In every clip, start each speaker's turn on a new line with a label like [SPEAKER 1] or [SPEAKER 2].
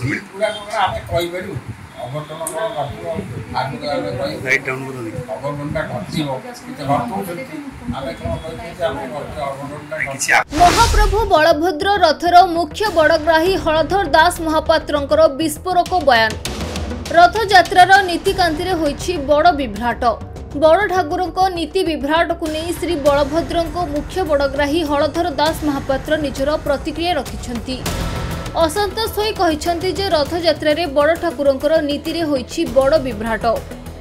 [SPEAKER 1] महाप्रभु Balabhadra rather मुख्य बड़ग्राही हलधर दास महापात्रंकर विस्फोरक बयान। रथ यात्रार नीतिकांति रे होईछि बड़ विभ्राट। बड़ ठाकुर नीति विभ्राट को नहीं श्री बलभद्र मुख्य बड़ग्राही हलधर दास महापात्र निजर प्रतिक्रिया रखिछंती। असंतोष होई कहिछंती जे रथ यात्रा रे बड़ ठाकुरंकर नीति रे होईछि बड़ विभ्राट।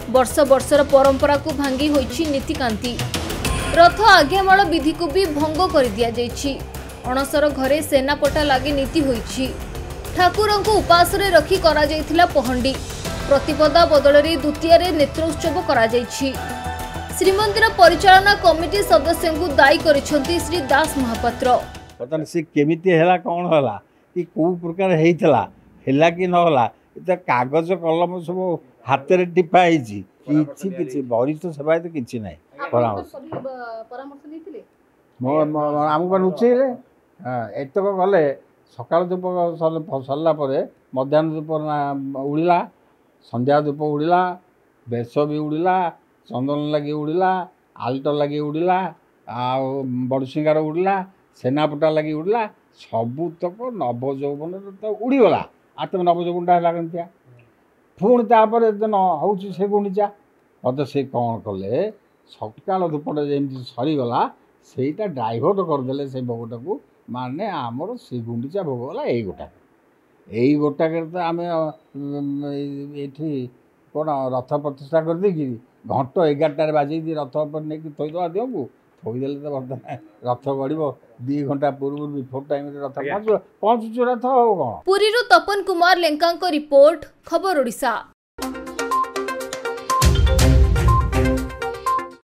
[SPEAKER 1] वर्ष वर्षर परंपरा को भांगी होईछि नीतिकांति। रथ आज्ञामाल विधि को भी भंग कर दिया जाइछि। अणसर घरे सेनापटा लागे नीति होईछि। ठाकुरंको उपास रे रखी करा जाइथिला पहंडी। प्रतिपदा बदल रे द्वितीय रे नेत्रोत्सव करा जाइछि। श्रीमंदिर परिचालना कमिटी सदस्यों को दायी करिसंती श्री दास महापात्र।
[SPEAKER 2] पता से केमिति हैला कोन होला कि को प्रकार हेइतला हैला कि न होला त कागज कलम सब हाथ रे टिपा हिची किछि किछि वरिष्ठ सभा तो किछि नै परामर्श
[SPEAKER 1] नीतिले
[SPEAKER 2] आमको नुचेले एतक गले सकाल धूप सरला मध्याह्न धूप उड़िला संध्या धूप उड़िला बेश भी उड़िला चंदन लगे उड़िला आल्ट लगे उड़िला आ बड़सिंगार उड़िला सेनापटा लगे उड़िला सबुतक नवजौवन तो उड़ीगला आत्म नवजौवनटा है केमतिया पुणी तापर दिन हूँ से गुंडीचा मत से कौन कले सकाल धूपटा जमी सरीगला सेटा डाइभर्ट करदे से भोगटा को माने आमर से गुंडीचा भोग गला यही गोटाक तो आम ये कौन रथ प्रतिष्ठा कर देकी घंट 11टार बाजे रथ पर नहीं थोदे देव को थोदेले तो बर्तमान रथ गड़ 2 घंटा पूर्व बिफोर टाइम रथ पहुँचु रथ हो कौन।
[SPEAKER 1] पुरी तपन कुमार लेंका रिपोर्ट खबर ओडिशा।